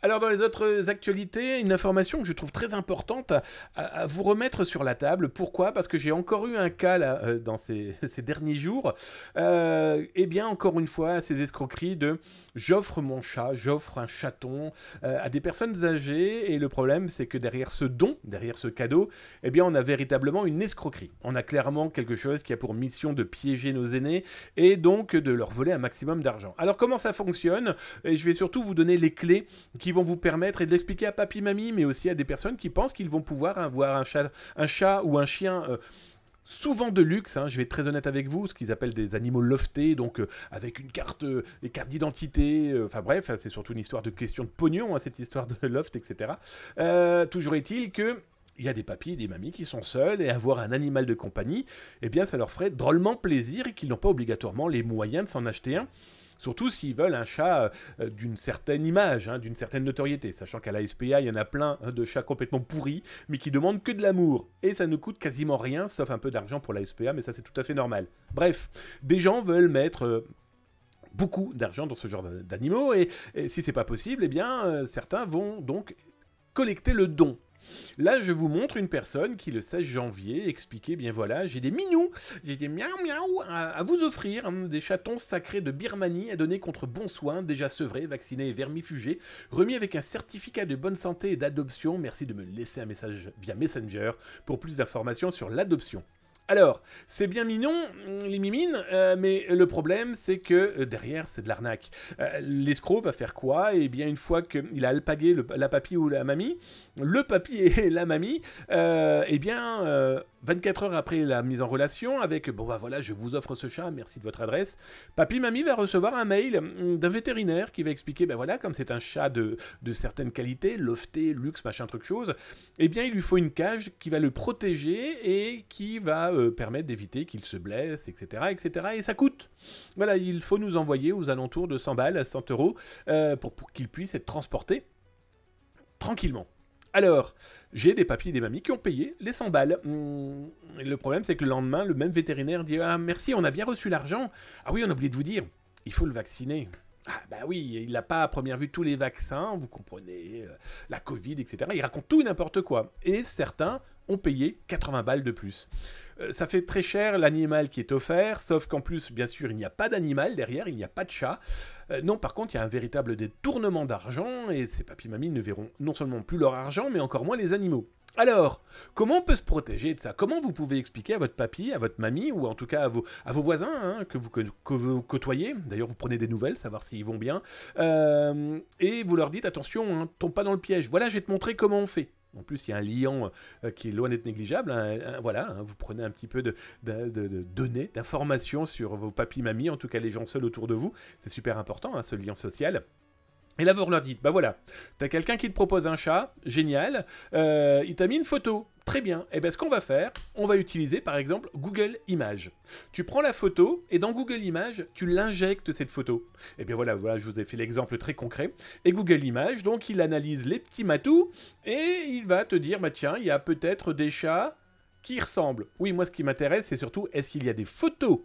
Alors dans les autres actualités, une information que je trouve très importante à vous remettre sur la table. Pourquoi? Parce que j'ai encore eu un cas là, dans ces derniers jours. Eh bien encore une fois, ces escroqueries de j'offre mon chat, j'offre un chaton à des personnes âgées. Et le problème c'est que derrière ce don, derrière ce cadeau, eh bien on a véritablement une escroquerie. On a clairement quelque chose qui a pour mission de piéger nos aînés et donc de leur voler un maximum d'argent. Alors comment ça fonctionne? Et je vais surtout vous donner les clés qui vont vous permettre et de l'expliquer à papy, mamie, mais aussi à des personnes qui pensent qu'ils vont pouvoir avoir un chat ou un chien souvent de luxe, hein, je vais être très honnête avec vous, ce qu'ils appellent des animaux loftés, donc avec une carte, les cartes d'identité, enfin bref, c'est surtout une histoire de question de pognon, hein, cette histoire de loft, etc. Toujours est-il que il y a des papis et des mamies qui sont seuls et avoir un animal de compagnie, eh bien ça leur ferait drôlement plaisir et qu'ils n'ont pas obligatoirement les moyens de s'en acheter un. Surtout s'ils veulent un chat d'une certaine image, hein, d'une certaine notoriété. Sachant qu'à la SPA, il y en a plein de chats complètement pourris, mais qui demandent que de l'amour. Et ça ne coûte quasiment rien, sauf un peu d'argent pour la SPA, mais ça c'est tout à fait normal. Bref, des gens veulent mettre beaucoup d'argent dans ce genre d'animaux, et si c'est pas possible, eh bien, certains vont donc collecter le don. Là, je vous montre une personne qui, le 16 janvier, expliquait, bien voilà, j'ai des minous, j'ai des miaou miaou à vous offrir, hein, des chatons sacrés de Birmanie à donner contre bons soins, déjà sevrés, vaccinés et vermifugés, remis avec un certificat de bonne santé et d'adoption. Merci de me laisser un message via Messenger pour plus d'informations sur l'adoption. Alors, c'est bien mignon, les mimines, mais le problème, c'est que derrière, c'est de l'arnaque. L'escroc va faire quoi? Eh bien, une fois qu'il a alpagué la papy ou la mamie, le papy et la mamie, eh bien, 24 heures après la mise en relation, avec, bon bah voilà, je vous offre ce chat, merci de votre adresse, papy, mamie va recevoir un mail d'un vétérinaire qui va expliquer, ben voilà, comme c'est un chat de certaines qualités, lofté, luxe, machin, truc chose, eh bien, il lui faut une cage qui va le protéger et qui va permettre d'éviter qu'il se blesse, etc., etc. Et ça coûte. Voilà, il faut nous envoyer aux alentours de 100 balles, à 100 euros, pour qu'il puisse être transporté tranquillement. Alors, j'ai des papis et des mamies qui ont payé les 100 balles. Le problème, c'est que le lendemain, le même vétérinaire dit « Ah, merci, on a bien reçu l'argent. Ah oui, on a oublié de vous dire, il faut le vacciner. » Ah bah oui, il n'a pas à première vue tous les vaccins, vous comprenez, la Covid, etc. Il raconte tout et n'importe quoi. Et certains ont payé 80 balles de plus. Ça fait très cher l'animal qui est offert, sauf qu'en plus, bien sûr, il n'y a pas d'animal derrière, il n'y a pas de chat. Non, par contre, il y a un véritable détournement d'argent, et ces papis-mamies ne verront non seulement plus leur argent, mais encore moins les animaux. Alors, comment on peut se protéger de ça? Comment vous pouvez expliquer à votre papy, à votre mamie, ou en tout cas à vos voisins hein, que vous côtoyez, d'ailleurs vous prenez des nouvelles, savoir s'ils vont bien, et vous leur dites attention, hein, tombe pas dans le piège, voilà je vais te montrer comment on fait. En plus, il y a un liant qui est loin d'être négligeable. Voilà, hein, vous prenez un petit peu de données, d'informations sur vos papis, mamies, en tout cas les gens seuls autour de vous. C'est super important, hein, ce lien social. Et là, vous leur dites, bah voilà, t'as quelqu'un qui te propose un chat, génial, il t'a mis une photo, très bien. Et bien, ce qu'on va faire, on va utiliser, par exemple, Google Images. Tu prends la photo, et dans Google Images, tu l'injectes, cette photo. Et bien voilà, je vous ai fait l'exemple très concret. Et Google Images, donc, il analyse les petits matous, et il va te dire, bah tiens, il y a peut-être des chats qui ressemblent. Oui, moi, ce qui m'intéresse, c'est surtout, est-ce qu'il y a des photos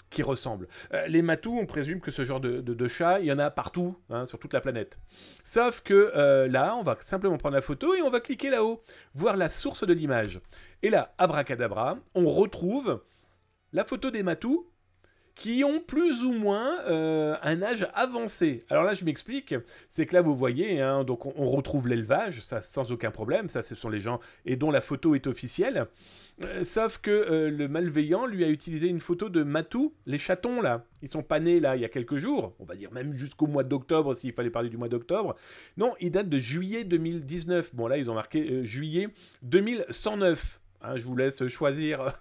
qui ressemblent. Les matous, on présume que ce genre de chat, il y en a partout, hein, sur toute la planète. Sauf que là, on va simplement prendre la photo et on va cliquer là-haut, voir la source de l'image. Et là, abracadabra, on retrouve la photo des matous qui ont plus ou moins un âge avancé. Alors là, je m'explique, c'est que là, vous voyez, hein, donc on retrouve l'élevage, ça sans aucun problème, ça ce sont les gens et dont la photo est officielle, sauf que le malveillant lui a utilisé une photo de matou, les chatons là, ils sont pas nés là il y a quelques jours, on va dire même jusqu'au mois d'octobre s'il fallait parler du mois d'octobre, non, ils datent de juillet 2019, bon là ils ont marqué juillet 2109. Hein, je vous laisse choisir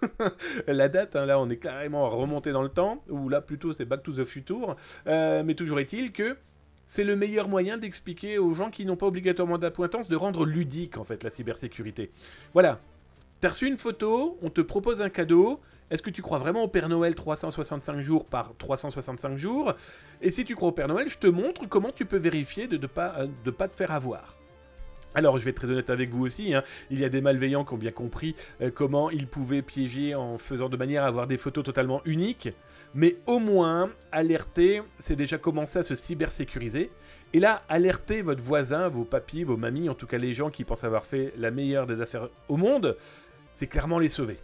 la date, hein, là on est carrément remonté dans le temps, ou là plutôt c'est Back to the Future, mais toujours est-il que c'est le meilleur moyen d'expliquer aux gens qui n'ont pas obligatoirement d'appointance de rendre ludique en fait la cybersécurité. Voilà, t'as reçu une photo, on te propose un cadeau, est-ce que tu crois vraiment au Père Noël 365 jours par 365 jours? Et si tu crois au Père Noël, je te montre comment tu peux vérifier de ne pas te faire avoir. Alors, je vais être très honnête avec vous aussi, hein, il y a des malveillants qui ont bien compris comment ils pouvaient piéger en faisant de manière à avoir des photos totalement uniques, mais au moins, alerter, c'est déjà commencer à se cybersécuriser. Et là, alerter votre voisin, vos papis, vos mamies, en tout cas les gens qui pensent avoir fait la meilleure des affaires au monde, c'est clairement les sauver.